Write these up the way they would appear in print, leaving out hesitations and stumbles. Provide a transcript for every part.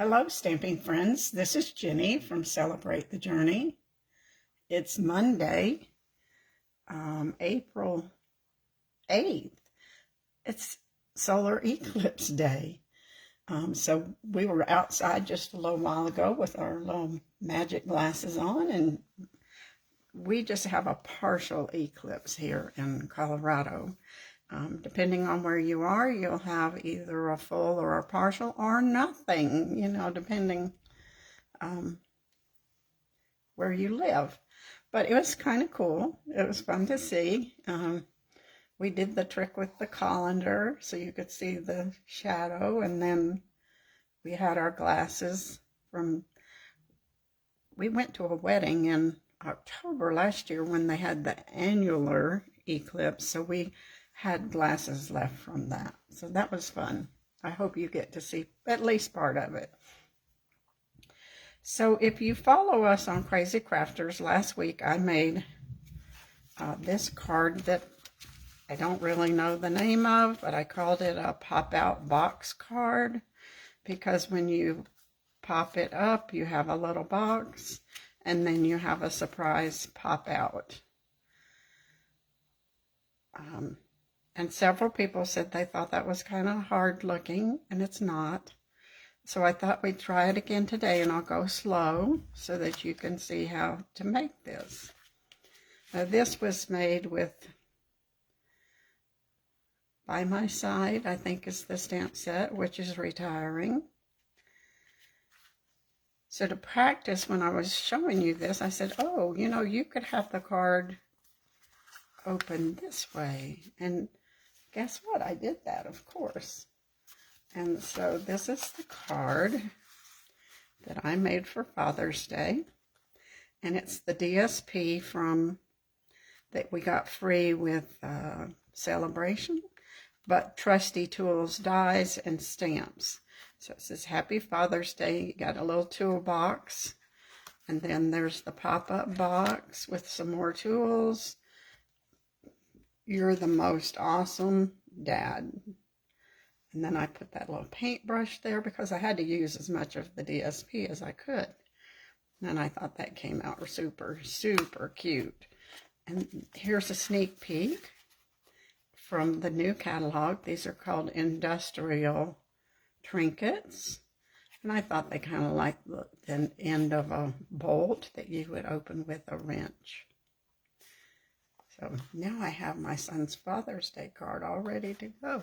Hello, stamping friends. This is Jenny from Celebrate the Journey. It's Monday, April 8th. It's solar eclipse day. So we were outside just a little while ago with our little magic glasses on, and we just have a partial eclipse here in Colorado. Depending on where you are, you'll have either a full or a partial or nothing, depending where you live. But it was kind of cool. It was fun to see. We did the trick with the colander so you could see the shadow, and then we had our glasses we went to a wedding in October last year when they had the annular eclipse, so we had glasses left from that. So that was fun. I hope you get to see at least part of it. So if you follow us on Crazy Crafters, last week I made this card that I don't really know the name of, but I called it a pop-out box card because when you pop it up, you have a little box and then you have a surprise pop-out. And several people said they thought that was kind of hard looking, and it's not. So I thought we'd try it again today, and I'll go slow so that you can see how to make this. Now, this was made with By My Side, I think is the stamp set, which is retiring. So to practice, when I was showing you this, I said, oh, you could have the card open this way. And guess what? I did that, of course. And so this is the card that I made for Father's Day. And it's the DSP that we got free with Celebration, but Trusty Tools dies and stamps. So it says Happy Father's Day. You got a little toolbox. And then there's the pop-up box with some more tools. You're the most awesome dad. And then I put that little paintbrush there because I had to use as much of the DSP as I could. And I thought that came out super, super cute. And here's a sneak peek from the new catalog. These are called Industrial Trinkets. And I thought they kind of like the end of a bolt that you would open with a wrench. So now I have my son's Father's Day card all ready to go.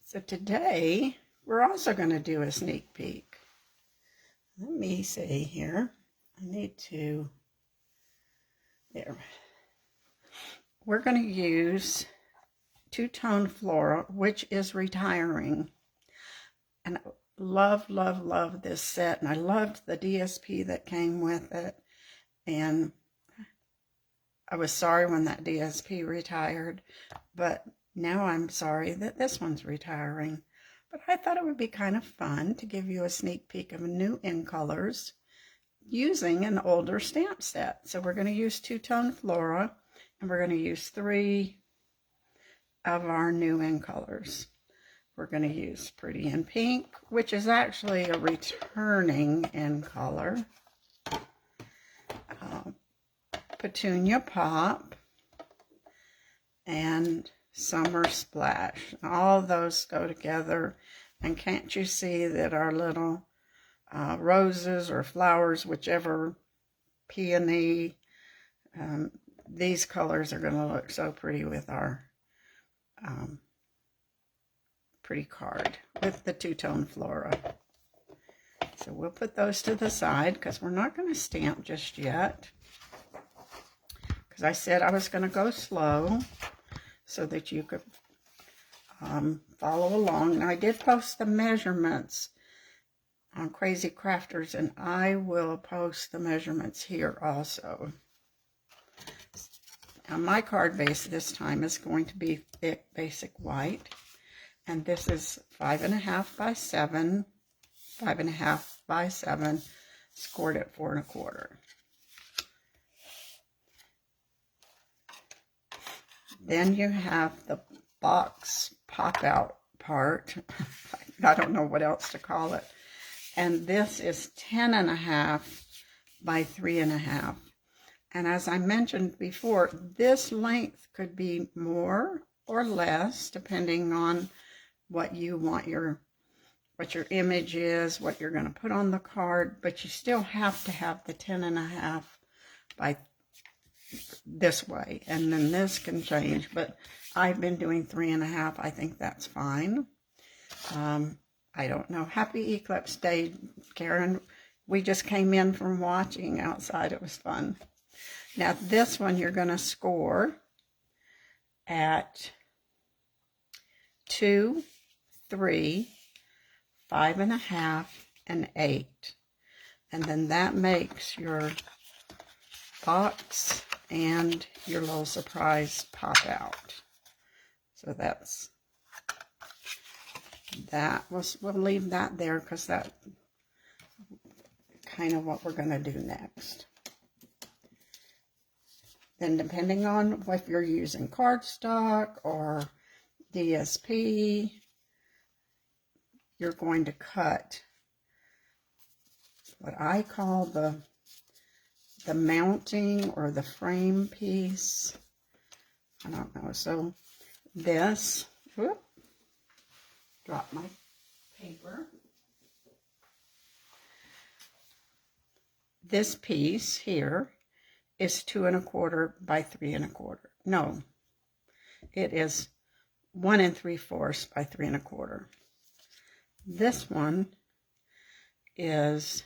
So today, we're also going to do a sneak peek. Let me see here. I need to, there. We're going to use Two-Tone Flora, which is retiring. And I love, love, love this set. And I loved the DSP that came with it. And I was sorry when that DSP retired, but now I'm sorry that this one's retiring. But I thought it would be kind of fun to give you a sneak peek of new in colors using an older stamp set. So we're going to use Two-Tone Flora, and we're going to use 3 of our new in colors. We're going to use Pretty in Pink, which is actually a returning in color. Petunia Pop, and Summer Splash. All those go together, and can't you see that our little roses or flowers, whichever peony, these colors are going to look so pretty with our pretty card with the Two-Tone Flora. So we'll put those to the side because we're not going to stamp just yet. Because I said I was going to go slow so that you could follow along. And I did post the measurements on Crazy Crafters, and I will post the measurements here also. Now my card base this time is going to be thick basic white. And this is 5.5 by 7, 5.5 by 7, scored at 4 1/4. Then you have the box pop-out part. I don't know what else to call it. And this is 10.5 by 3.5. And as I mentioned before, this length could be more or less depending on what you want what your image is, what you're going to put on the card, but you still have to have the 10.5 by this way, and then this can change, but I've been doing 3.5. I think that's fine. I don't know. Happy Eclipse Day, Karen. We just came in from watching outside. It was fun. Now this one you're going to score at 2, 3, 5.5, and 8. And then that makes your box and your little surprise pop out. So we'll leave that there because that's kind of what we're going to do next. Then depending on if you're using cardstock or DSP, you're going to cut what I call the mounting or the frame piece. I don't know. So this, whoop, drop my paper. This piece here is 2.25 by 3.25. No, it is 1 3/4 by 3.25. This one is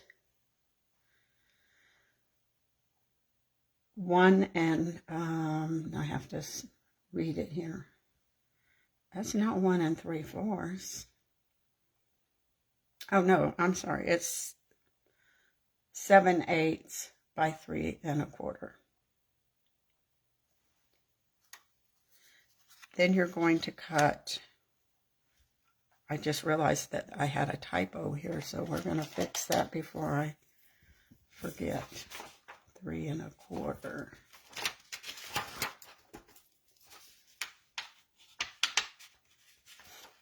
1 and I have to read it here. That's not 1 3/4. Oh no, I'm sorry. It's 7/8 by 3.25. Then you're going to cut. I just realized that I had a typo here, so we're going to fix that before I forget. 3.25.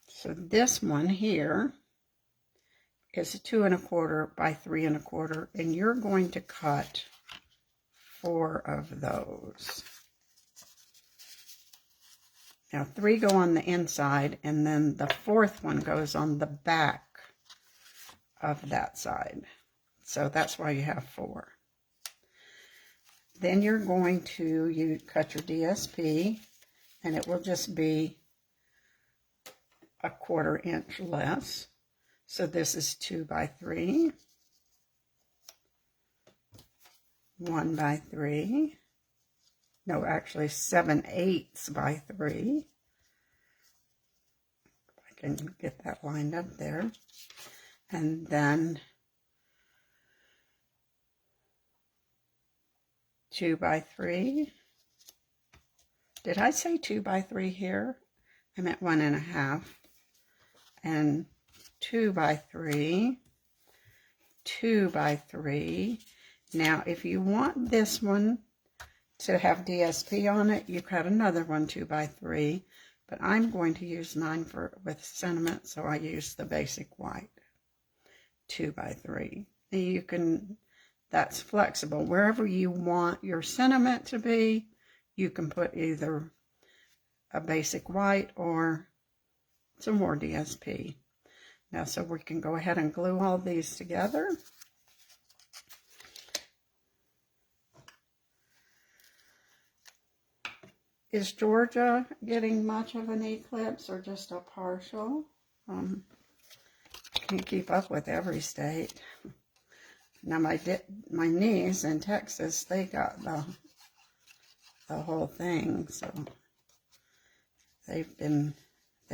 So this one here is 2.25 by 3.25, and you're going to cut 4 of those. Now 3 go on the inside, and then the 4th one goes on the back of that side. So that's why you have 4. Then you're going to cut your DSP, and it will just be a 1/4 inch less. So this is 2 by 3, 1 by 3. No, actually 7/8 by 3. If I can get that lined up there. And then 2 by 3. Did I say 2 by 3 here? I meant 1.5. And 2 by 3. 2 by 3. Now, if you want this one to have DSP on it, you cut another one 2 by 3. But I'm going to use 9 with sentiment, so I use the basic white 2 by 3. And you can. That's flexible. Wherever you want your sentiment to be, you can put either a basic white or some more DSP. Now, so we can go ahead and glue all these together. Is Georgia getting much of an eclipse or just a partial? Can't keep up with every state. Now my niece in Texas, they got the whole thing, so they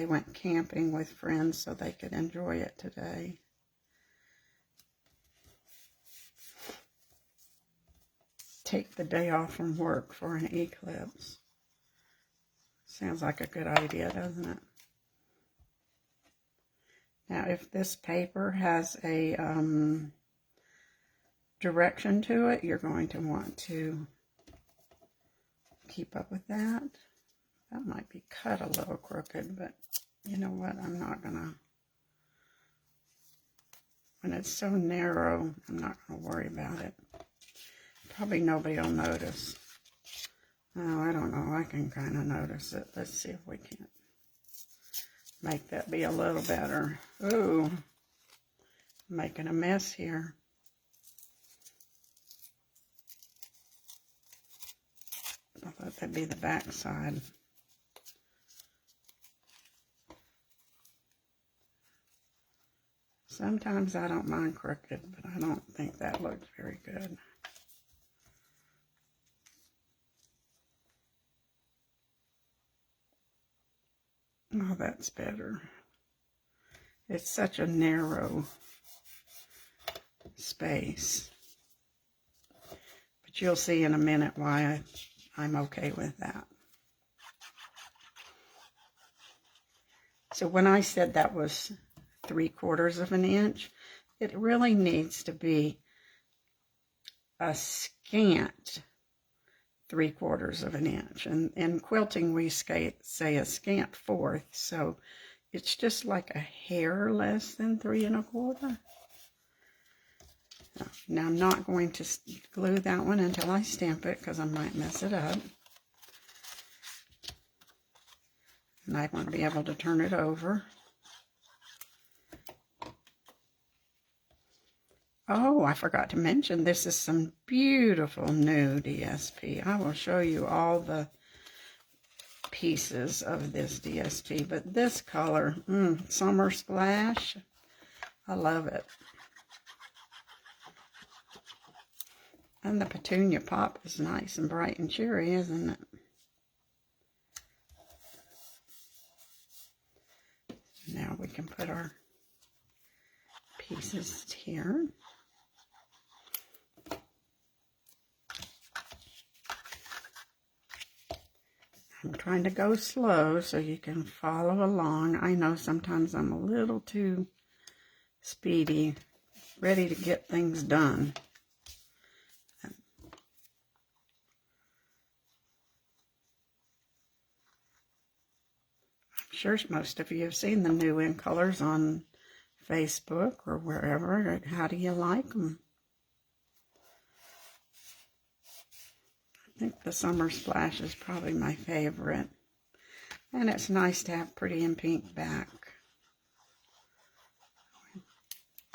went camping with friends so they could enjoy it today. Take the day off from work for an eclipse. Sounds like a good idea, doesn't it? Now, if this paper has a direction to it, you're going to want to keep up with that. That might be cut a little crooked, but You know what? I'm not gonna, when it's so narrow, I'm not gonna worry about it. Probably nobody will notice. Oh, I don't know. I can kind of notice it. Let's see if we can make that be a little better. Ooh, making a mess here. I thought that'd be the back side. Sometimes I don't mind crooked, but I don't think that looks very good. Oh, that's better. It's such a narrow space. But you'll see in a minute why I'm okay with that. So when I said that was 3/4 of an inch, it really needs to be a scant 3/4 of an inch. And in quilting, we say a scant 1/4. So it's just like a hair less than 3 1/4. Now I'm not going to glue that one until I stamp it because I might mess it up. And I want to be able to turn it over. Oh, I forgot to mention, this is some beautiful new DSP. I will show you all the pieces of this DSP, but this color, Summer Splash, I love it. And the petunia pop is nice and bright and cheery, isn't it? Now we can put our pieces here. I'm trying to go slow so you can follow along. I know sometimes I'm a little too speedy, ready to get things done. I'm sure most of you have seen the new in colors on Facebook or wherever. How do you like them? I think the Summer Splash is probably my favorite. And it's nice to have pretty and pink back.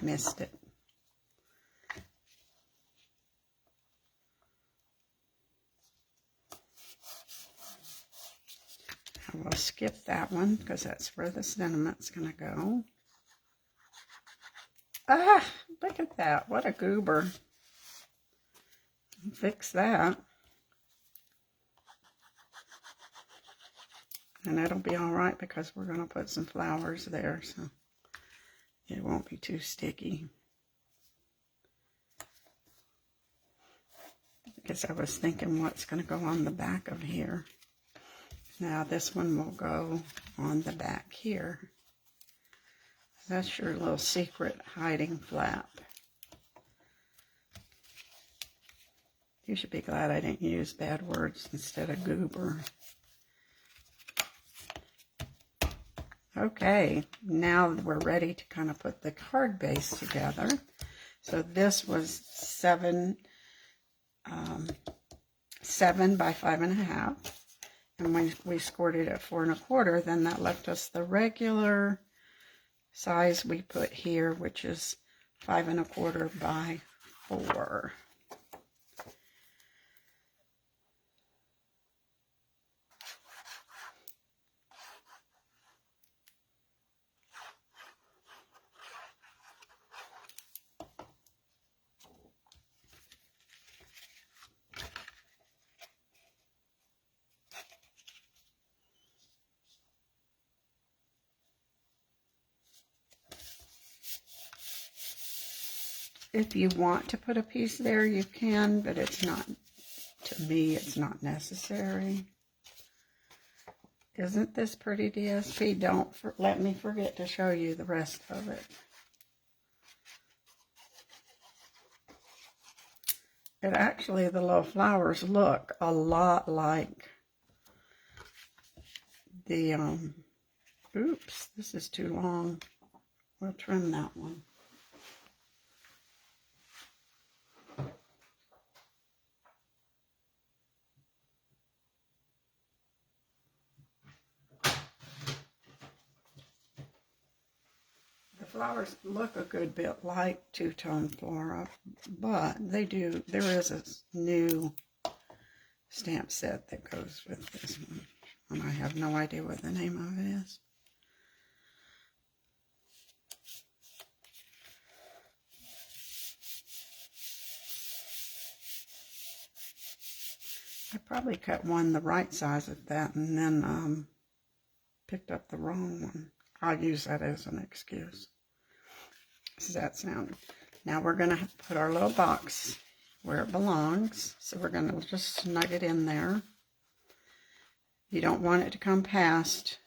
Missed it. I will skip that one because that's where the sentiment's going to go. Ah, look at that. What a goober. Fix that. And it'll be all right because we're going to put some flowers there, so it won't be too sticky. Because I was thinking what's going to go on the back of here. Now this one will go on the back here. That's your little secret hiding flap. You should be glad I didn't use bad words instead of goober. Okay, now we're ready to kind of put the card base together. So this was 7 by 5.5, and when we scored it at 4 1/4, then that left us the regular size we put here, which is 5 1/4 by 4. If you want to put a piece there, you can, but it's not, to me, it's not necessary. Isn't this pretty, DSP? Don't let me forget to show you the rest of it. It actually, the little flowers look a lot like the, Oops, this is too long. We'll trim that one. The flowers look a good bit like two-tone flora, but they do. There is a new stamp set that goes with this one, and I have no idea what the name of it is. I probably cut one the right size of that and then picked up the wrong one. I'll use that as an excuse. Does that sound? Now we're going to put our little box where it belongs. So we're going to just snug it in there. You don't want it to come past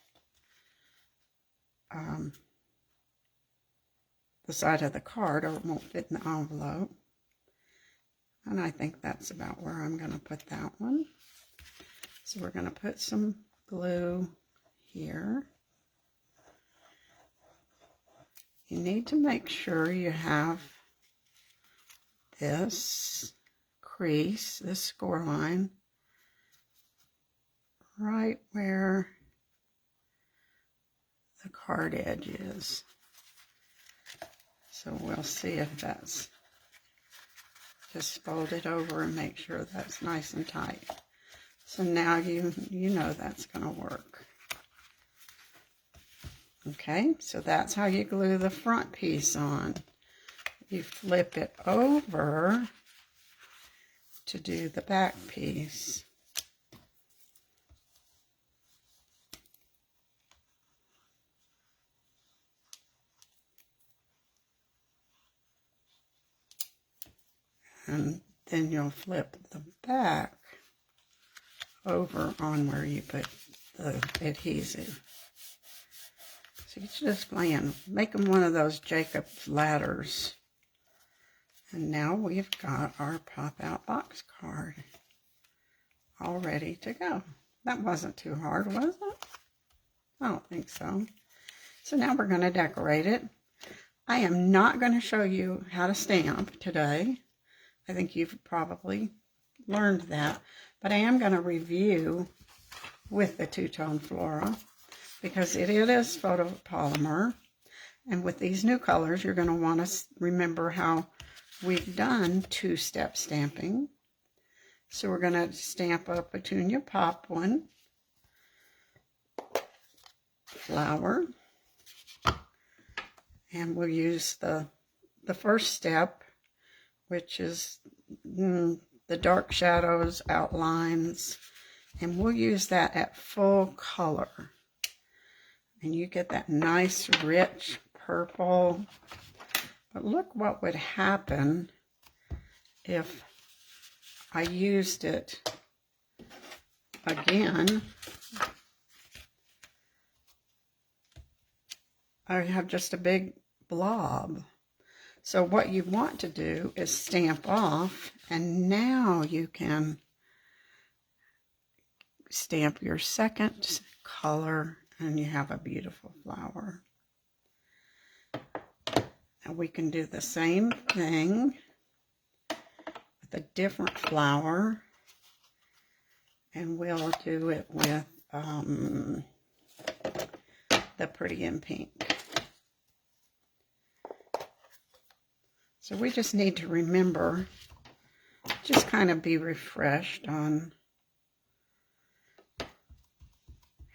the side of the card, or it won't fit in the envelope. And I think that's about where I'm going to put that one. So we're going to put some glue here. You need to make sure you have this crease, this score line, right where the card edge is. So we'll see if that's, just fold it over and make sure that's nice and tight. So now you know that's going to work. Okay, so that's how you glue the front piece on. You flip it over to do the back piece. And then you'll flip the back over on where you put the adhesive. So get your display in. Make them one of those Jacob's ladders. And now we've got our pop-out box card all ready to go. That wasn't too hard, was it? I don't think so. So now we're going to decorate it. I am not going to show you how to stamp today. I think you've probably learned that. But I am going to review with the two-tone flora, because it is photopolymer. And with these new colors, you're going to want to remember how we've done two-step stamping. So we're going to stamp a Petunia Pop one, flower, and we'll use the first step, which is the dark shadows, outlines, and we'll use that at full color. And you get that nice, rich purple. But look what would happen if I used it again. I have just a big blob. So what you want to do is stamp off, and now you can stamp your second color, and you have a beautiful flower. And we can do the same thing with a different flower, and we'll do it with the Pretty in Pink. So we just need to remember, just kind of be refreshed on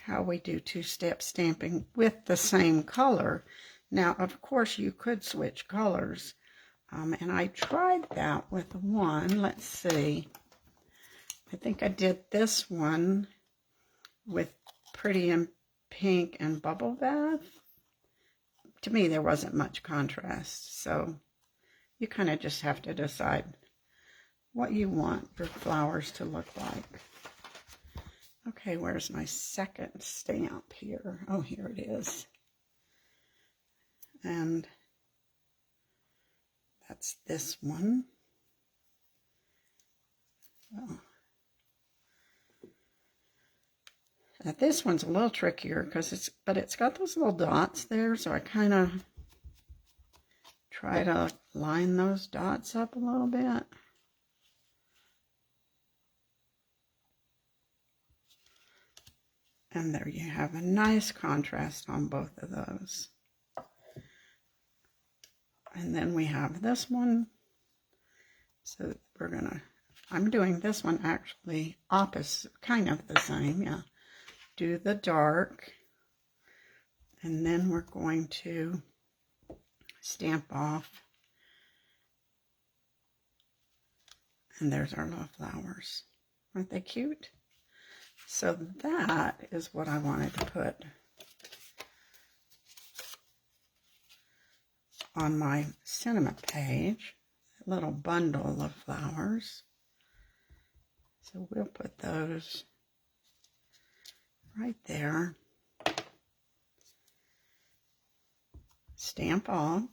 how we do two-step stamping with the same color. Now, of course, you could switch colors, and I tried that with one. Let's see. I think I did this one with Pretty in Pink and Bubble Bath. To me, there wasn't much contrast, so you kind of just have to decide what you want your flowers to look like. Okay, where's my second stamp here? Oh, here it is. And that's this one. So, Now this one's a little trickier because it's got those little dots there, so I kind of try to line those dots up a little bit. And there you have a nice contrast on both of those. And then we have this one. So I'm doing this one actually opposite, kind of the same, yeah. Do the dark, and then we're going to stamp off. And there's our little flowers. Aren't they cute? So that is what I wanted to put on my sentiment page, a little bundle of flowers. So we'll put those right there. Stamp off.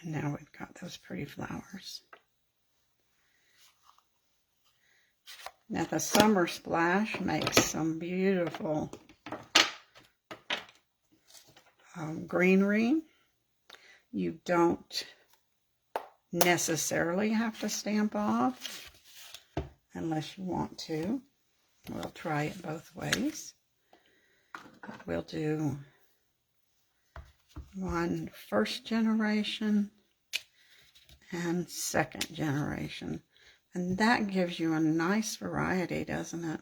And now we've got those pretty flowers. Now the Summer Splash makes some beautiful greenery. You don't necessarily have to stamp off unless you want to. We'll try it both ways. We'll do one first generation and second generation. And that gives you a nice variety, doesn't it?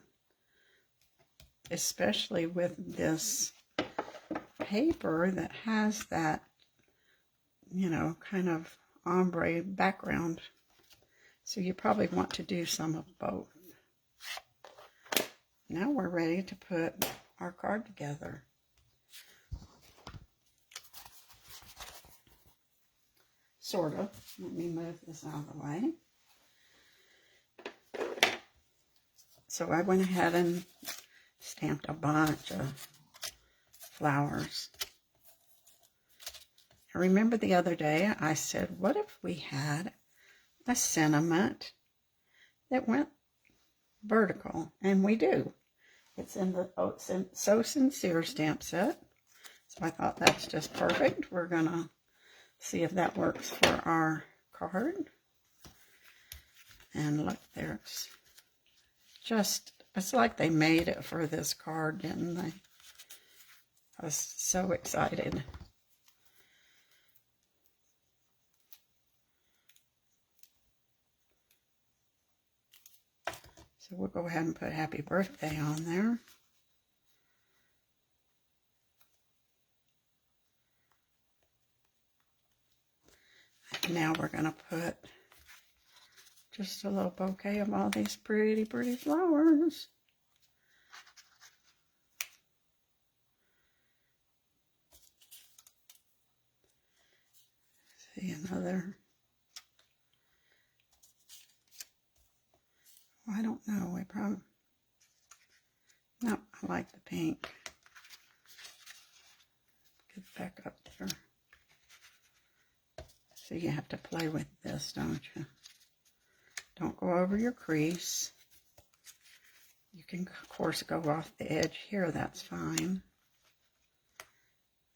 Especially with this paper that has that, you know, kind of ombre background. So you probably want to do some of both. Now we're ready to put our card together. Sort of. Let me move this out of the way. So I went ahead and stamped a bunch of flowers. I remember the other day I said, what if we had a sentiment that went vertical? And we do. It's in the So Sincere stamp set. So I thought that's just perfect. We're going to see if that works for our card. And look, there's just, it's like they made it for this card, didn't they? I was so excited. So we'll go ahead and put happy birthday on there. And now we're going to put just a little bouquet of all these pretty, pretty flowers. See another. Well, I don't know. We probably. No, I like the pink. Get back up there. So you have to play with this, don't you? Don't go over your crease. You can, of course, go off the edge here. That's fine.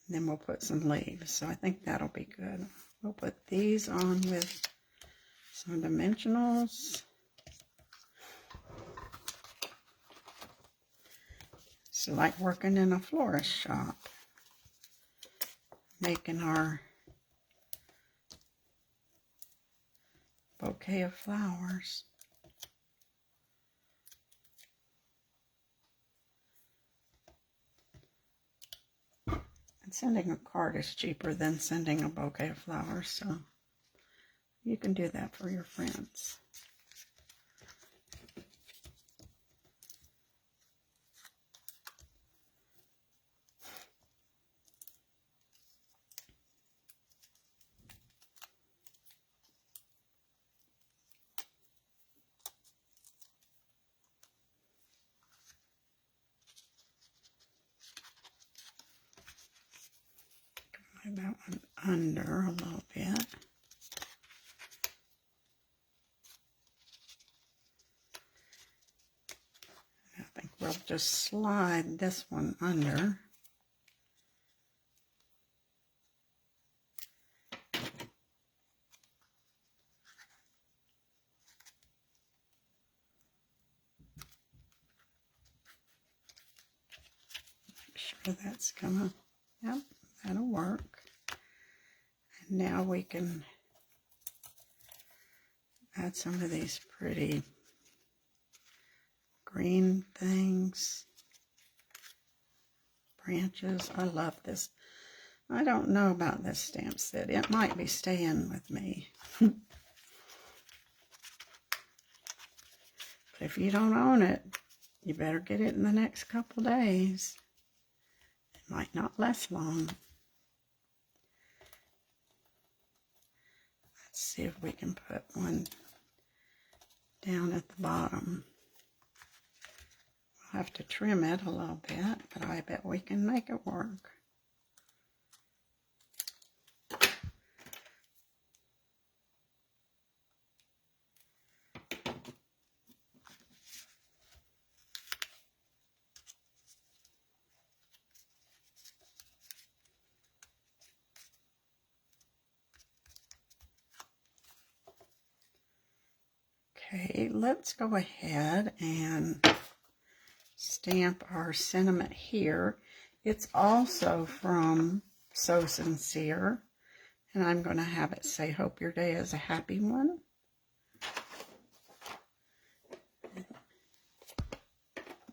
And then we'll put some leaves. So I think that'll be good. We'll put these on with some dimensionals. So like working in a florist shop. Making our bouquet of flowers. And sending a card is cheaper than sending a bouquet of flowers, so you can do that for your friends. That one under a little bit. we'll just slide this one under. Make sure that's gonna, yep, that'll work. And now we can add some of these pretty green things, branches. I love this. I don't know about this stamp set. It might be staying with me. But if you don't own it, you better get it in the next couple days. It might not last long. Let's see if we can put one down at the bottom. We'll have to trim it a little bit, but I bet we can make it work. Okay, let's go ahead and stamp our sentiment here. It's also from So Sincere, and I'm going to have it say, "Hope your day is a happy one."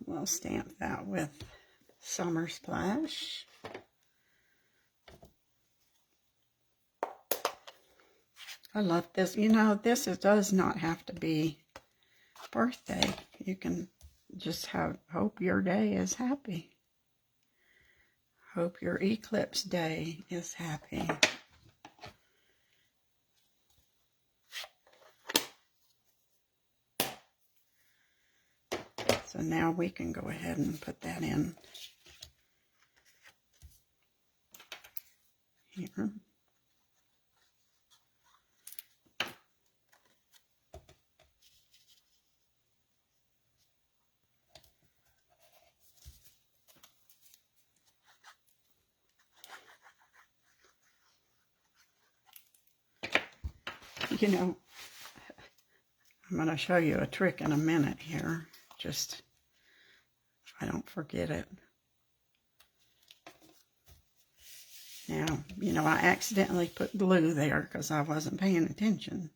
We'll stamp that with Summer Splash. I love this. You know, this does not have to be birthday. You can just have, "Hope your day is happy. Hope your eclipse day is happy." So now we can go ahead and put that in here. You know, I'm going to show you a trick in a minute here. Just, if I don't forget it. Now, you know, I accidentally put glue there because I wasn't paying attention.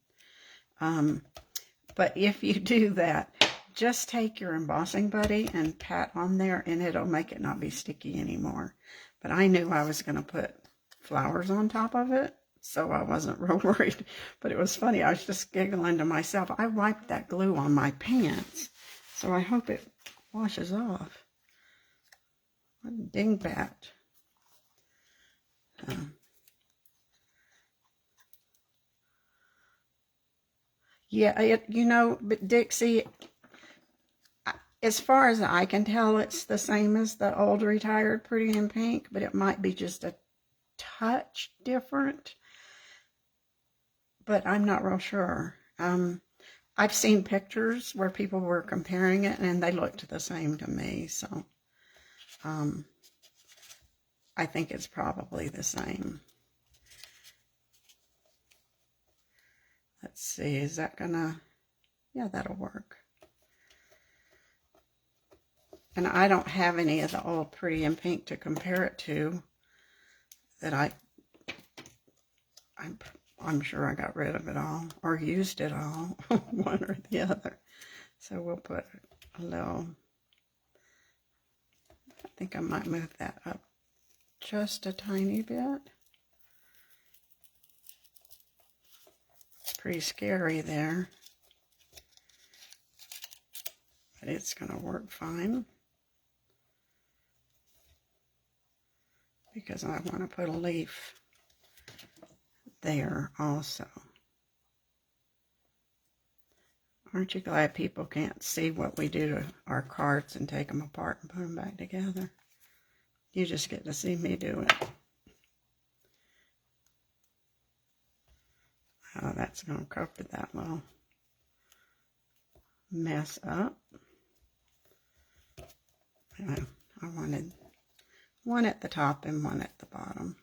But if you do that, just take your embossing buddy and pat on there, and it'll make it not be sticky anymore. But I knew I was going to put flowers on top of it, so I wasn't real worried. But it was funny. I was just giggling to myself. I wiped that glue on my pants, so I hope it washes off. What a dingbat. Yeah, you know, but Dixie, as far as I can tell, it's the same as the old retired Pretty in Pink, but it might be just a touch different. But I'm not real sure. I've seen pictures where people were comparing it, and they looked the same to me. So I think it's probably the same. Let's see, is that gonna, yeah, that'll work. And I don't have any of the old Pretty in Pink to compare it to that I'm sure I got rid of it all or used it all, one or the other. So we'll put a little, I think I might move that up just a tiny bit. It's pretty scary there, but it's going to work fine because I want to put a leaf there also. Aren't you glad people can't see what we do to our cards and take them apart and put them back together? You just get to see me do it. Oh, that's going to cover that little mess up. I wanted one at the top and one at the bottom.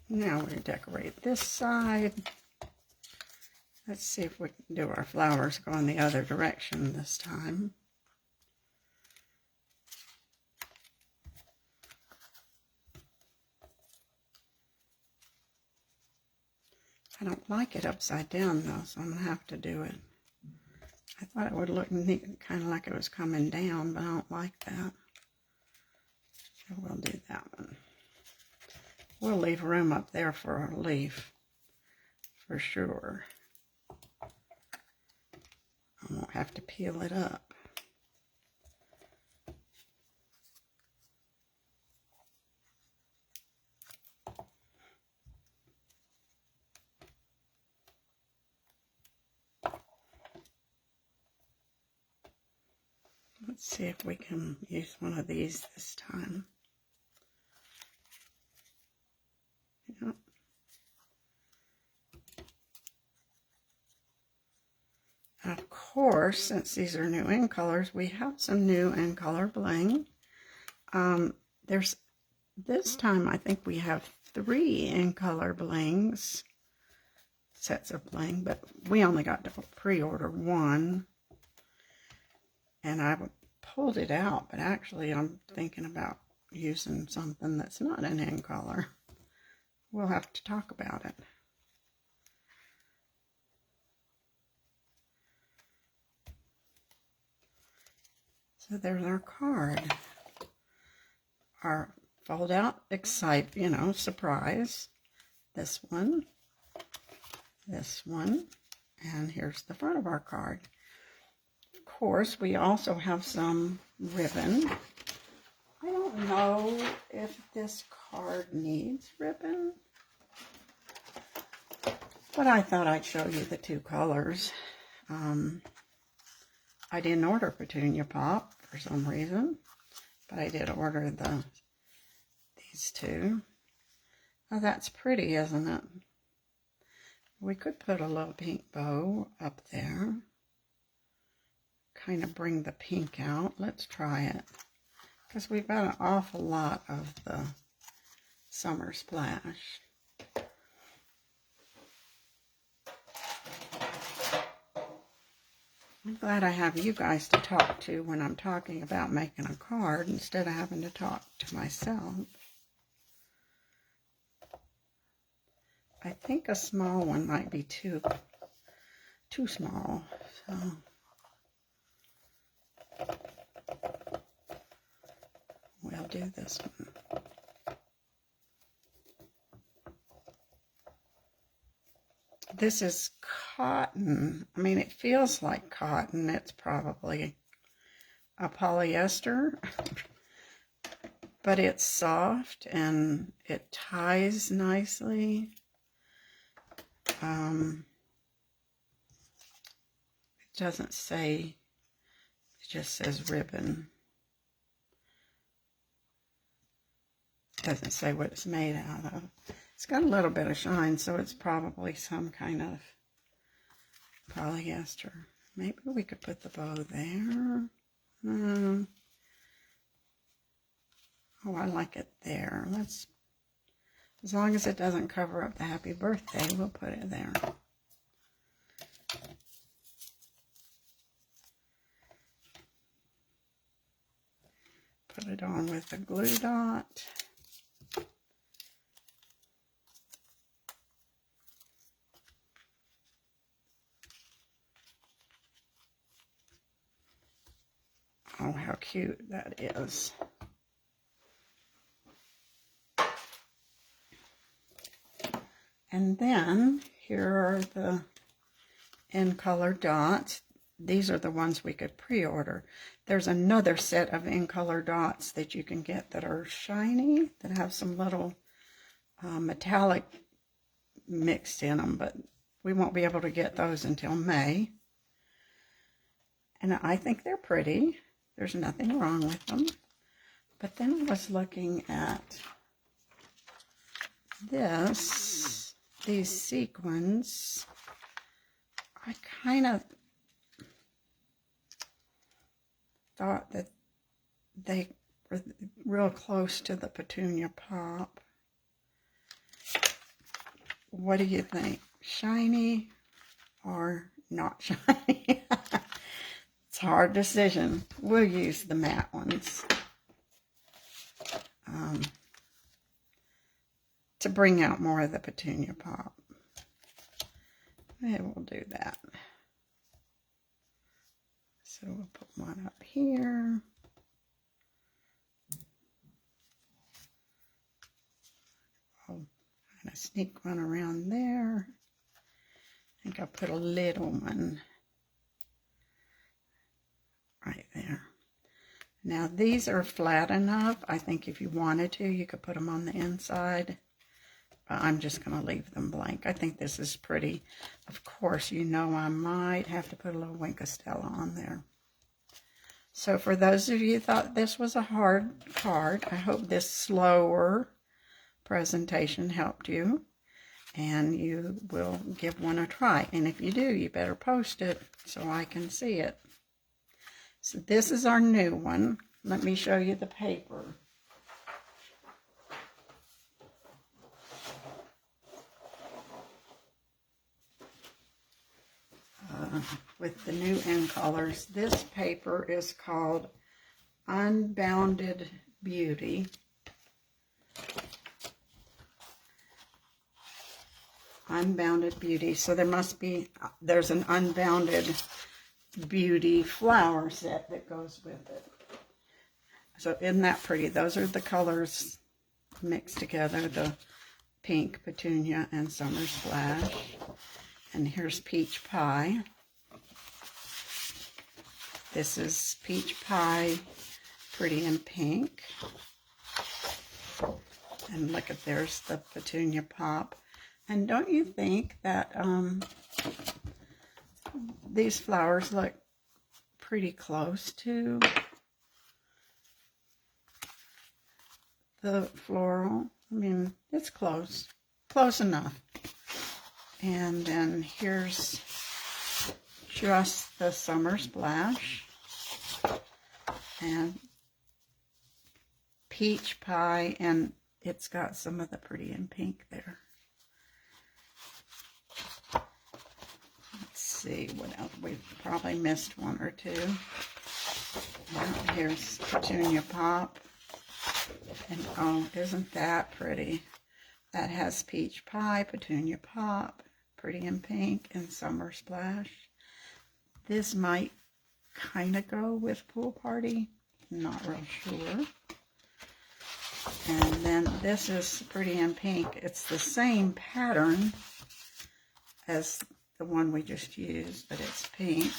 Now we decorate this side. Let's see if we can do our flowers going the other direction this time. I don't like it upside down though, so I'm going to have to do it. I thought it would look neat, kind of like it was coming down, but I don't like that. So we'll do that one. We'll leave room up there for a leaf, for sure. I won't have to peel it up. Let's see if we can use one of these this time. Yep. Of course, since these are new in colors, we have some new in color bling. There's this time I think we have 3 in color blings, sets of bling, but we only got to pre-order 1, and I pulled it out. But actually, I'm thinking about using something that's not an in color. We'll have to talk about it. So there's our card. Our fold out, excite, surprise. This one, and here's the front of our card. Of course, we also have some ribbon. I don't know if this card needs ribbon, but I thought I'd show you the 2 colors. I didn't order Petunia Pop for some reason, but I did order these 2. Oh, that's pretty, isn't it? We could put a little pink bow up there. Kind of bring the pink out. Let's try it. Because we've got an awful lot of the Summer Splash. I'm glad I have you guys to talk to when I'm talking about making a card instead of having to talk to myself. I think a small one might be too small. So we'll do this one. This is cotton. I mean, it feels like cotton. It's probably a polyester, but it's soft and it ties nicely. It doesn't say, it just says ribbon. It doesn't say what it's made out of. It's got a little bit of shine, so it's probably some kind of polyester. Maybe we could put the bow there. Oh, I like it there. As long as it doesn't cover up the happy birthday, we'll put it there. Put it on with a glue dot. Oh, how cute that is. And then here are the in color dots. These are the ones we could pre-order. There's another set of in color dots that you can get that are shiny, that have some little metallic mixed in them, but we won't be able to get those until May. And I think they're pretty. There's nothing wrong with them. But then I was looking at this. these sequins, I kind of thought that they were real close to the Petunia Pop. What do you think? Shiny or not shiny? It's a hard decision. We'll use the matte ones to bring out more of the Petunia Pop. Maybe we'll do that. So we'll put one up here. I'll kind of sneak one around there. I think I'll put a little one right there. Now these are flat enough. I think if you wanted to, you could put them on the inside. But I'm just going to leave them blank. I think this is pretty. Of course, you know I might have to put a little Wink of Stella on there. So for those of you who thought this was a hard card, I hope this slower presentation helped you. And you will give one a try. And if you do, you better post it so I can see it. So this is our new one. Let me show you the paper. With the new end colors. This paper is called Unbounded Beauty. Unbounded Beauty. So there's an Unbounded Beauty flower set that goes with it. So isn't that pretty? Those are the colors mixed together, the pink, petunia, and summer splash. And here's peach pie. This is peach pie, pretty in pink. And look at, there's the Petunia Pop. And don't you think that these flowers look pretty close to the floral? I mean, it's close. Close enough. And then here's just the Summer Splash. And peach pie, and it's got some of the pretty in pink there. Let's see what else. We've probably missed one or two. And here's Petunia Pop. And oh, isn't that pretty? That has peach pie, Petunia Pop, pretty in pink, and Summer Splash. This might kind of go with Pool Party. Not real sure. And then this is pretty in pink. It's the same pattern as the one we just used, but it's pink.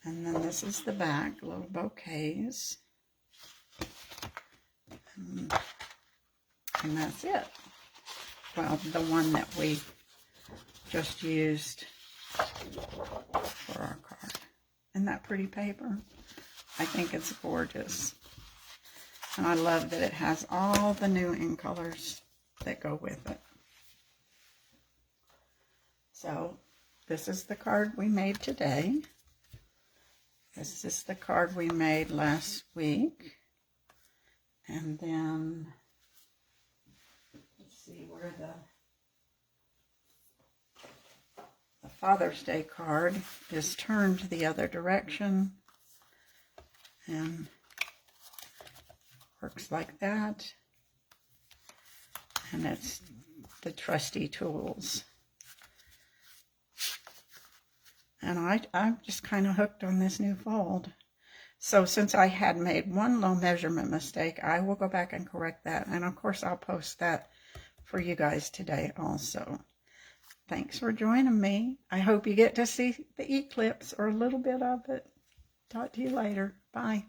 And then this is the back, little bouquets. And that's it. Well, the one that we just used for our card. Isn't that pretty paper? I think it's gorgeous. And I love that it has all the new in colors that go with it. So, this is the card we made today. This is the card we made last week. And then, let's see where the Father's Day card is turned the other direction. And works like that. And it's the trusty tools. And I'm just kind of hooked on this new fold. So since I had made one low measurement mistake, I will go back and correct that. And of course, I'll post that for you guys today also. Thanks for joining me. I hope you get to see the eclipse or a little bit of it. Talk to you later. Bye.